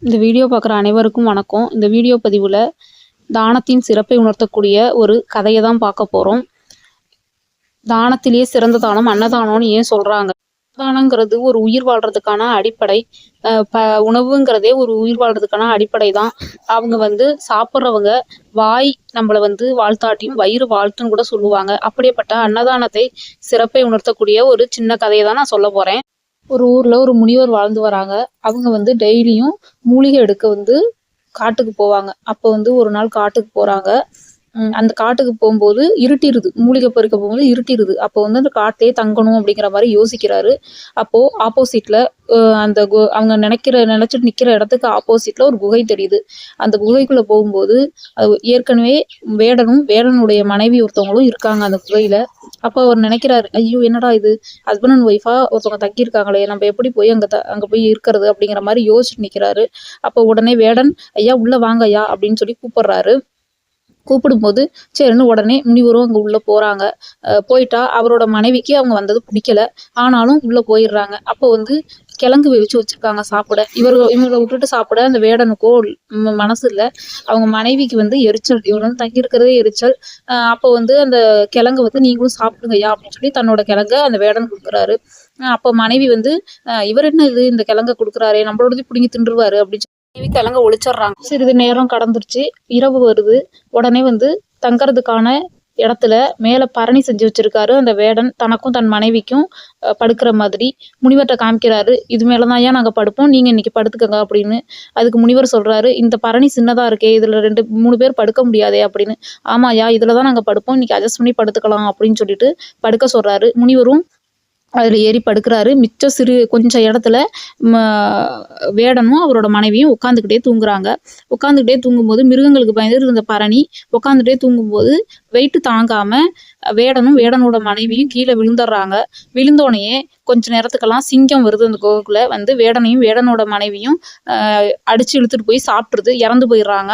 இந்த வீடியோ பார்க்குற அனைவருக்கும் வணக்கம். இந்த வீடியோ பதிவில் தானத்தின் சிறப்பை உணர்த்தக்கூடிய ஒரு கதையை தான் பார்க்க போகிறோம். தானத்திலேயே சிறந்த தானம் அன்னதானம்னு ஏன் சொல்கிறாங்க? அன்னதானங்கிறது ஒரு உயிர் வாழ்கிறதுக்கான அடிப்படை. உணவுங்கிறதே ஒரு உயிர் வாழ்கிறதுக்கான அடிப்படை தான். அவங்க சாப்பிட்றவங்க வாய் நம்மளை வாழ்த்தாட்டியும் வயிறு வாழ்த்துன்னு கூட சொல்லுவாங்க. அப்படியேப்பட்ட அன்னதானத்தை சிறப்பை உணர்த்தக்கூடிய ஒரு சின்ன கதையை தான் நான் சொல்ல போகிறேன். ஒரு ஊர்ல ஒரு முனிவர் வாழ்ந்து வராங்க. அவங்க டெய்லியும் மூலிகை எடுக்க காட்டுக்கு போவாங்க. அப்போ ஒரு நாள் காட்டுக்கு போறாங்க. அந்த காட்டுக்கு போகும்போது இருட்டிருது. மூலிகை பறிக்க போகும்போது இருட்டிருது. அப்போ அந்த காட்டிலேயே தங்கணும் அப்படிங்கிற மாதிரி யோசிக்கிறாரு. அப்போ ஆப்போசிட்ல அந்த அவங்க நினைச்சிட்டு நிக்கிற இடத்துக்கு ஆப்போசிட்ல ஒரு குகை தெரியுது. அந்த குகைக்குள்ள போகும்போது அது ஏற்கனவே வேடனுடைய மனைவி ஒருத்தவங்களும் இருக்காங்க அந்த குகையில. அப்போ அவர் நினைக்கிறாரு, ஐயோ என்னடா இது, ஹஸ்பண்ட் அண்ட் ஒய்ஃபா ஒருத்தவங்க தங்கியிருக்காங்களே, நம்ம எப்படி போய் அங்க போய் இருக்கிறது அப்படிங்கிற மாதிரி யோசிச்சுட்டு நிக்கிறாரு. அப்போ உடனே வேடன், ஐயா உள்ள வாங்க ஐயா அப்படின்னு சொல்லி கூப்பிடுறாரு. கூப்பிடும்போது சரின்னு உடனே முனிவரும் அங்கே உள்ளே போகிறாங்க. போயிட்டா அவரோட மனைவிக்கு அவங்க வந்தது பிடிக்கல. ஆனாலும் உள்ளே போயிடுறாங்க. அப்போ கிழங்கு வேவிச்சு வச்சுருக்காங்க சாப்பிட. இவரை விட்டுட்டு சாப்பிட அந்த வேடனுக்கோ மனசு இல்லை. அவங்க மனைவிக்கு எரிச்சல். இவர் தங்கியிருக்கிறதே எரிச்சல். அப்போ அந்த கிழங்கு நீங்களும் சாப்பிடுங்கய்யா அப்படின்னு சொல்லி தன்னோட கிழங்க அந்த வேடன் கொடுக்குறாரு. அப்போ மனைவி இவர் என்ன இது, இந்த கிழங்க கொடுக்குறாரே, நம்மளோடது பிடிங்கி தின்றுவாரு அப்படின்னு கிழங்க ஒழிச்சிடுறாங்க. சிறிது நேரம் கடந்துருச்சு. இரவு வருது. உடனே தங்கறதுக்கான இடத்துல மேல பரணி செஞ்சு வச்சிருக்காரு அந்த வேடன். தனக்கும் தன் மனைவிக்கும் படுக்கிற மாதிரி முனிவர்கிட்ட காமிக்கிறாரு. இது மேலதான் ஏன் நாங்க படுப்போம், நீங்க இன்னைக்கு படுத்துக்கங்க அப்படின்னு. அதுக்கு முனிவர் சொல்றாரு, இந்த பரணி சின்னதா இருக்கே, இதுல 2-3 பேர் படுக்க முடியாதே அப்படின்னு. ஆமாயா, இதுலதான் நாங்க படுப்போம், இன்னைக்கு அட்ஜஸ்ட் பண்ணி படுத்துக்கலாம் அப்படின்னு சொல்லிட்டு படுக்க சொல்றாரு. முனிவரும் அதில் ஏறி படுக்கிறாரு. மிச்சம் கொஞ்சம் இடத்துல வேடனும் அவரோட மனைவியும் உட்காந்துக்கிட்டே தூங்குறாங்க. உட்காந்துக்கிட்டே தூங்கும்போது மிருகங்களுக்கு பயந்து இருந்த பரணி உட்காந்துட்டே தூங்கும்போது வெயிட்டு தாங்காம வேடனும் வேடனோட மனைவியும் கீழே விழுந்துடுறாங்க. விழுந்தோடனே கொஞ்ச நேரத்துக்கெல்லாம் சிங்கம் வருது. அந்த குகைக்குள்ள வேடனையும் வேடனோட மனைவியும் அடிச்சு இழுத்துட்டு போய் சாப்பிட்டுருது. இறந்து போயிடுறாங்க.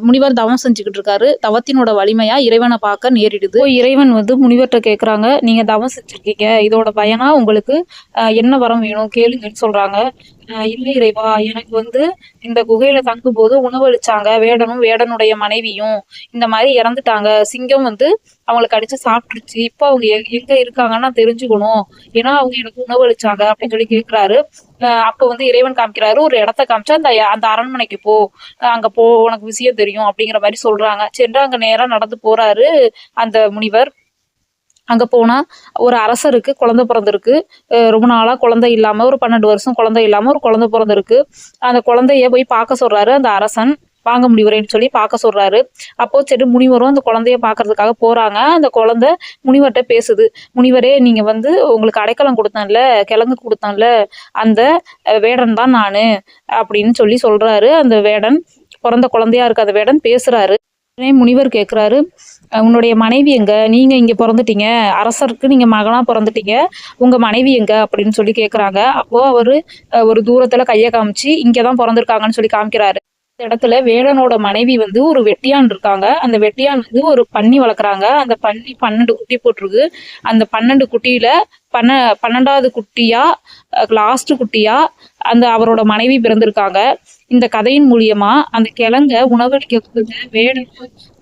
முனிவர் தவம் செஞ்சுக்கிட்டு இருக்காரு. தவத்தினோட வலிமையா இறைவனை பார்க்க நேரிடுது. இறைவன் முனிவர்கிட்ட கேட்குறாங்க, நீங்க தவம் செஞ்சிருக்கீங்க, இதோட பயனா உங்களுக்கு என்ன வரம் வேணும் கேளுங்கன்னு சொல்றாங்க. இல்லை இறைவா, எனக்கு இந்த குகையில தங்கும் போது உணவளிச்சாங்க வேடனும் வேடனுடைய மனைவியும். இந்த மாதிரி இறந்துட்டாங்க. சிங்கம் அவங்களுக்கு அடிச்சு சாப்பிட்டுருச்சு. இப்போ அவங்க எங்க இருக்காங்கன்னு நான் தெரிஞ்சுக்கணும். ஏன்னா அவங்க எனக்கு உணவளிச்சாங்க அப்படின்னு சொல்லி கேட்கிறாரு. அப்போ இறைவன் காமிக்கிறாரு. ஒரு இடத்த காமிச்சா அந்த அரண்மனைக்கு போ, அங்க போ, உனக்கு விஷயம் தெரியும் அப்படிங்கிற மாதிரி சொல்றாங்க. சென்று அங்க நேரா நடந்து போறாரு அந்த முனிவர். அங்க போனா ஒரு அரசருக்கு குழந்தை பிறந்திருக்கு. ரொம்ப நாளா குழந்தை இல்லாம, ஒரு 12 வருஷம் குழந்தை இல்லாம ஒரு குழந்தை பிறந்திருக்கு. அந்த குழந்தைய போய் பார்க்க சொல்றாரு அந்த அரசன். வாங்க முனிவரேன்னு சொல்லி பார்க்க சொல்றாரு. அப்போ சரி முனிவரும் அந்த குழந்தைய பார்க்கறதுக்காக போறாங்க. அந்த குழந்தை முனிவர்கிட்ட பேசுது. முனிவரே, நீங்க உங்களுக்கு அடைக்கலம் கொடுத்தேன்ல, கிழங்கு கொடுத்தேன்ல, அந்த வேடன் தான் நானு அப்படின்னு சொல்லி சொல்றாரு. அந்த வேடன், பிறந்த குழந்தையா இருக்க அந்த வேடன் பேசுறாரு. முனிவர் கேட்குறாரு, உன்னுடைய மனைவி எங்க, நீங்க இங்க பிறந்துட்டீங்க, அரசருக்கு நீங்க மகனா பிறந்துட்டீங்க, உங்க மனைவி எங்க அப்படின்னு சொல்லி கேட்குறாங்க. அப்போ அவரு ஒரு தூரத்துல கையை காமிச்சு இங்கதான் பிறந்திருக்காங்கன்னு சொல்லி காமிக்கிறாரு. இந்த இடத்துல வேடனோட மனைவி ஒரு வெட்டியான் இருக்காங்க. அந்த வெட்டியான் ஒரு பன்னி வளர்க்குறாங்க. அந்த பன்னி 12 குட்டி போட்டிருக்கு. அந்த 12 குட்டியில 12வது குட்டியா, லாஸ்ட் குட்டியா அவரோட மனைவி பிறந்திருக்காங்க. இந்த கதையின் மூலியமா அந்த கிழங்க உணவளிக்க கொடுத்த வேடன்,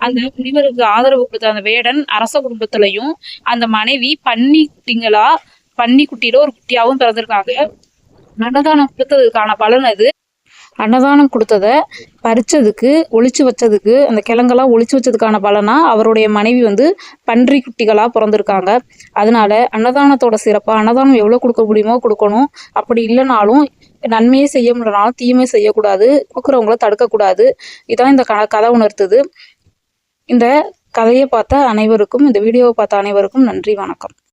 அந்த முனிவருக்கு ஆதரவு கொடுத்த அந்த வேடன் அரச குடும்பத்திலையும், அந்த மனைவி பன்னி குட்டியில ஒரு குட்டியாவும் பிறந்திருக்காங்க. அன்னதானம் கொடுத்ததுக்கான பலன் அது. அன்னதானம் கொடுத்தத பறிச்சதுக்கு, ஒளிச்சு வச்சதுக்கு, அந்த கிழங்கெல்லாம் ஒளிச்சு வச்சதுக்கான பலனா அவருடைய மனைவி பன்றி குட்டிகளா பிறந்திருக்காங்க. அதனால அன்னதானத்தோட சிறப்பா, அன்னதானம் எவ்வளவு கொடுக்க முடியுமோ கொடுக்கணும். அப்படி இல்லைனாலும் நன்மையே செய்ய முடியலனாலும் தீமை செய்யக்கூடாது, கொடுக்குறவங்கள தடுக்கக்கூடாது. இதான் இந்த கதை உணர்த்துது. இந்த கதையை பார்த்த அனைவருக்கும், இந்த வீடியோவை பார்த்த அனைவருக்கும் நன்றி, வணக்கம்.